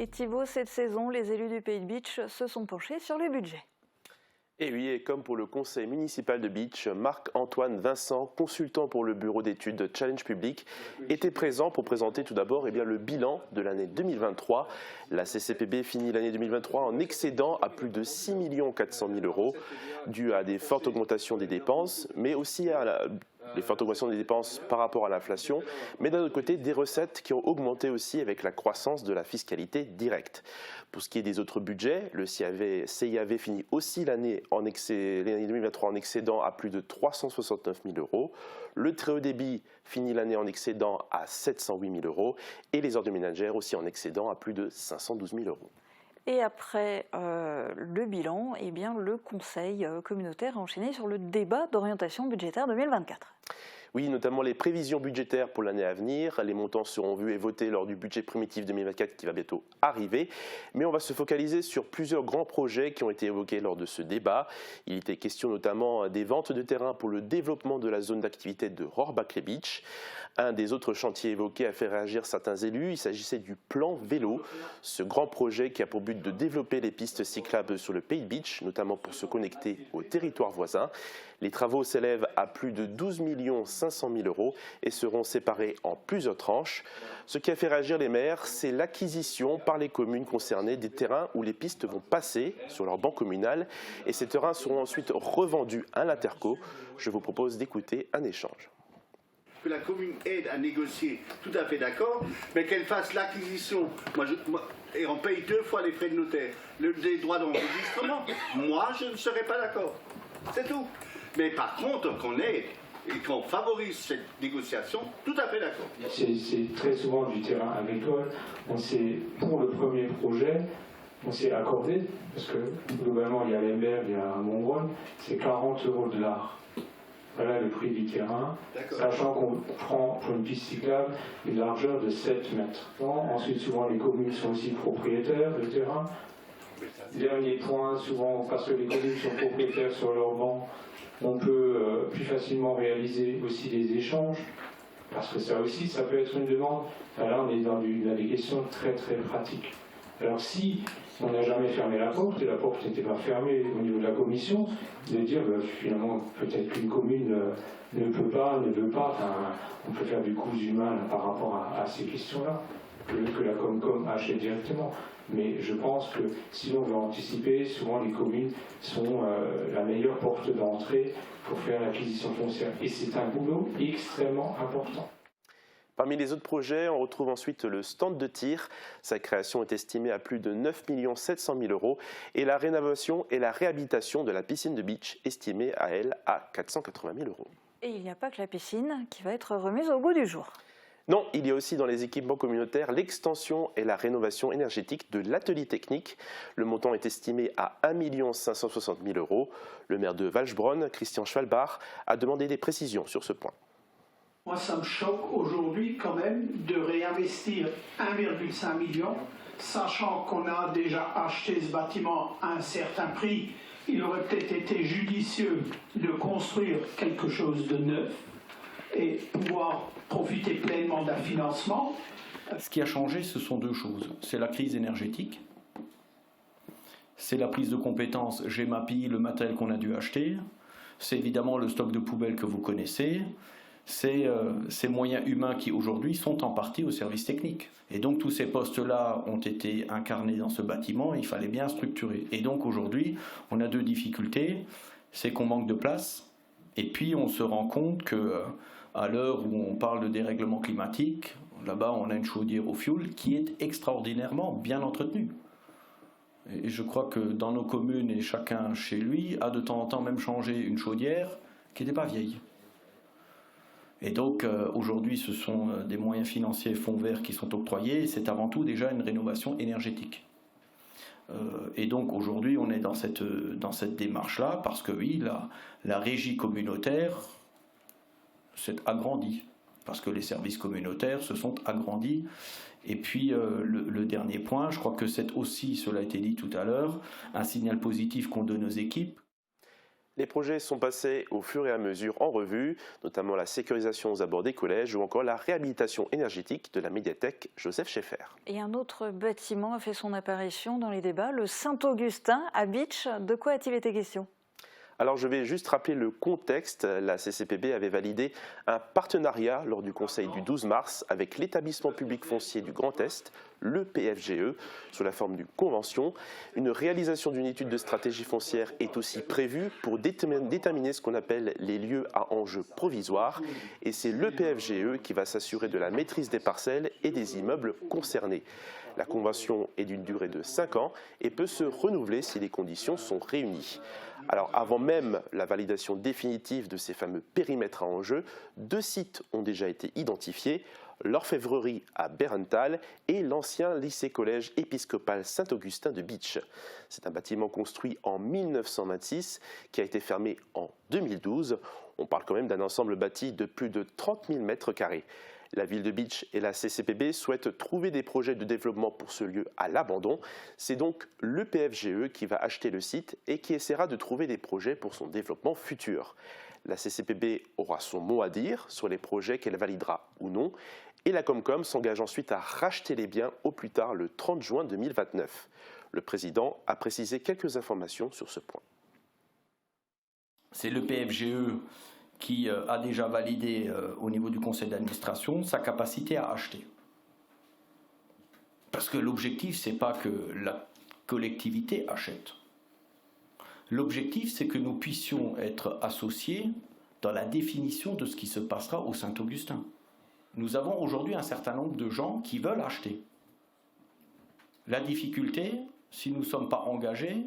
Et Thibaut, cette saison, les élus du Pays de Bitche se sont penchés sur le budget. Et oui, et comme pour le conseil municipal de Bitche, Marc-Antoine Vincent, consultant pour le bureau d'études Challenge Public, était présent pour présenter tout d'abord le bilan de l'année 2023. La CCPB finit l'année 2023 en excédent à plus de 6 400 000 euros, dû à des fortes augmentations des dépenses, mais aussi à les fortes augmentations des dépenses par rapport à l'inflation, mais d'un autre côté, des recettes qui ont augmenté aussi avec la croissance de la fiscalité directe. Pour ce qui est des autres budgets, le CIAV finit aussi l'année 2023 en excédent à plus de 369 000 euros. Le très haut débit finit l'année en excédent à 708 000 euros et les ordres ménagères aussi en excédent à plus de 512 000 euros. Et après le bilan, le Conseil communautaire a enchaîné sur le débat d'orientation budgétaire 2024. Oui, notamment les prévisions budgétaires pour l'année à venir. Les montants seront vus et votés lors du budget primitif 2024 qui va bientôt arriver. Mais on va se focaliser sur plusieurs grands projets qui ont été évoqués lors de ce débat. Il était question notamment des ventes de terrain pour le développement de la zone d'activité de Rohrbach-les-Bitches. Un des autres chantiers évoqués a fait réagir certains élus. Il s'agissait du plan vélo, ce grand projet qui a pour but de développer les pistes cyclables sur le Pays de Bitche, notamment pour se connecter aux territoires voisins. Les travaux s'élèvent à plus de 12 500 000 euros et seront séparés en plusieurs tranches. Ce qui a fait réagir les maires, c'est l'acquisition par les communes concernées des terrains où les pistes vont passer sur leur banc communal et ces terrains seront ensuite revendus à l'Interco. Je vous propose d'écouter un échange. Que la commune aide à négocier, tout à fait d'accord, mais qu'elle fasse l'acquisition. Et on paye 2 fois les frais de notaire, les droits d'enregistrement. Moi, je ne serais pas d'accord. C'est tout. Mais par contre, qu'on aide et qu'on favorise cette négociation, tout à fait d'accord. C'est très souvent du terrain agricole. Pour le premier projet, on s'est accordé, parce que globalement, il y a Lemberg, il y a Montbronn, c'est 40 € de l'art. Voilà le prix du terrain, sachant qu'on prend pour une piste cyclable une largeur de 7 mètres. Ensuite, souvent, les communes sont aussi propriétaires de terrain. Dernier point, souvent, parce que les communes sont propriétaires sur leur banc, on peut plus facilement réaliser aussi des échanges, parce que ça aussi, ça peut être une demande. Là, on est dans des questions très très pratiques. Alors si on n'a jamais fermé la porte, et la porte n'était pas fermée au niveau de la commission, de dire finalement peut-être qu'une commune ne peut pas, ne veut pas, on peut faire du cousu humain par rapport à ces questions-là, que la Comcom achète directement. Mais je pense que si on veut anticiper, souvent les communes sont la meilleure porte d'entrée pour faire l'acquisition foncière. Et c'est un boulot extrêmement important. Parmi les autres projets, on retrouve ensuite le stand de tir. Sa création est estimée à plus de 9 700 000 euros et la rénovation et la réhabilitation de la piscine de Bitche estimée à elle à 480 000 euros. Et il n'y a pas que la piscine qui va être remise au goût du jour. Non, il y a aussi dans les équipements communautaires l'extension et la rénovation énergétique de l'atelier technique. Le montant est estimé à 1 560 000 euros. Le maire de Walchbronn, Christian Schwalbach, a demandé des précisions sur ce point. Moi, ça me choque aujourd'hui quand même de réinvestir 1,5 million, sachant qu'on a déjà acheté ce bâtiment à un certain prix. Il aurait peut-être été judicieux de construire quelque chose de neuf et pouvoir profiter pleinement d'un financement. Ce qui a changé, ce sont 2 choses. C'est la crise énergétique, c'est la prise de compétences GEMAPI, le matériel qu'on a dû acheter, c'est évidemment le stock de poubelles que vous connaissez, c'est ces moyens humains qui aujourd'hui sont en partie au service technique. Et donc tous ces postes-là ont été incarnés dans ce bâtiment, il fallait bien structurer. Et donc aujourd'hui, on a 2 difficultés, c'est qu'on manque de place, et puis on se rend compte que à l'heure où on parle de dérèglement climatique, là-bas on a une chaudière au fioul qui est extraordinairement bien entretenue. Et je crois que dans nos communes et chacun chez lui a de temps en temps même changé une chaudière qui n'était pas vieille. Et donc aujourd'hui ce sont des moyens financiers fonds verts qui sont octroyés, c'est avant tout déjà une rénovation énergétique. Et donc aujourd'hui on est dans cette démarche-là parce que oui, la régie communautaire s'est agrandie, parce que les services communautaires se sont agrandis. Et puis le dernier point, je crois que c'est aussi, cela a été dit tout à l'heure, un signal positif qu'on donne aux équipes. Les projets sont passés au fur et à mesure en revue, notamment la sécurisation aux abords des collèges ou encore la réhabilitation énergétique de la médiathèque Joseph Schaeffer. Et un autre bâtiment a fait son apparition dans les débats, le Saint-Augustin à Bitche. De quoi a-t-il été question ? Alors je vais juste rappeler le contexte. La CCPB avait validé un partenariat lors du conseil du 12 mars avec l'établissement public foncier du Grand Est, le PFGE, sous la forme d'une convention. Une réalisation d'une étude de stratégie foncière est aussi prévue pour déterminer ce qu'on appelle les lieux à enjeux provisoires. Et c'est le PFGE qui va s'assurer de la maîtrise des parcelles et des immeubles concernés. La convention est d'une durée de 5 ans et peut se renouveler si les conditions sont réunies. Alors avant même la validation définitive de ces fameux périmètres à enjeu, 2 sites ont déjà été identifiés, l'orfèvrerie à Berenthal et l'ancien lycée-collège épiscopal Saint-Augustin de Bitche. C'est un bâtiment construit en 1926 qui a été fermé en 2012. On parle quand même d'un ensemble bâti de plus de 30 000 mètres carrés. La ville de Bitche et la CCPB souhaitent trouver des projets de développement pour ce lieu à l'abandon. C'est donc le PFGE qui va acheter le site et qui essaiera de trouver des projets pour son développement futur. La CCPB aura son mot à dire sur les projets qu'elle validera ou non. Et la Comcom s'engage ensuite à racheter les biens au plus tard le 30 juin 2029. Le président a précisé quelques informations sur ce point. C'est le PFGE qui a déjà validé au niveau du conseil d'administration sa capacité à acheter. Parce que l'objectif, ce n'est pas que la collectivité achète. L'objectif, c'est que nous puissions être associés dans la définition de ce qui se passera au Saint-Augustin. Nous avons aujourd'hui un certain nombre de gens qui veulent acheter. La difficulté, si nous ne sommes pas engagés,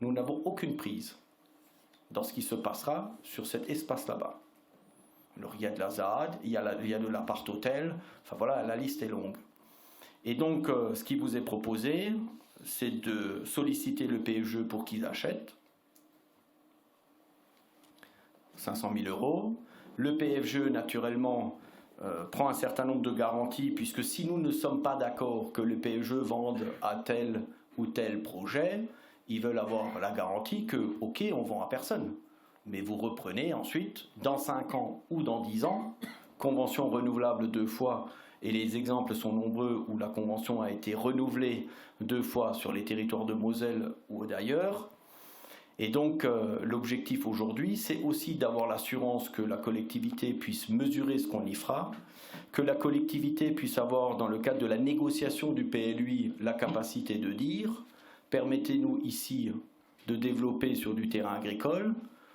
nous n'avons aucune prise dans ce qui se passera sur cet espace là-bas. Alors il y a de la ZAD, il y a de l'appart-hôtel, enfin voilà, la liste est longue. Et donc ce qui vous est proposé, c'est de solliciter le PFGE pour qu'ils achètent 500 000 €. Le PFGE, naturellement, prend un certain nombre de garanties, puisque si nous ne sommes pas d'accord que le PFGE vende à tel ou tel projet, ils veulent avoir la garantie que, ok, on vend à personne. Mais vous reprenez ensuite, dans 5 ans ou dans 10 ans, convention renouvelable 2 fois, et les exemples sont nombreux où la convention a été renouvelée 2 fois sur les territoires de Moselle ou d'ailleurs. Et donc l'objectif aujourd'hui, c'est aussi d'avoir l'assurance que la collectivité puisse mesurer ce qu'on y fera, que la collectivité puisse avoir, dans le cadre de la négociation du PLUI, la capacité de dire « permettez-nous ici de développer sur du terrain agricole ».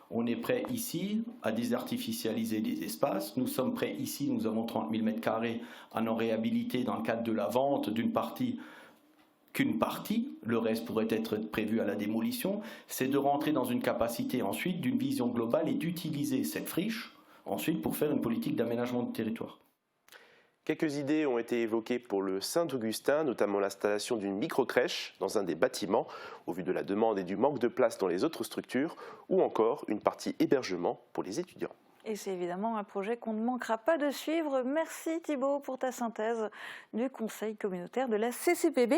On est prêt ici à désartificialiser des espaces. Nous sommes prêts ici, nous avons 30 000 m² à en réhabiliter dans le cadre de la vente d'une partie, qu'une partie, le reste pourrait être prévu à la démolition. C'est de rentrer dans une capacité ensuite d'une vision globale et d'utiliser cette friche ensuite pour faire une politique d'aménagement du territoire. Quelques idées ont été évoquées pour le Saint-Augustin, notamment l'installation d'une micro-crèche dans un des bâtiments, au vu de la demande et du manque de place dans les autres structures, ou encore une partie hébergement pour les étudiants. Et c'est évidemment un projet qu'on ne manquera pas de suivre. Merci Thibaut pour ta synthèse du Conseil communautaire de la CCPB.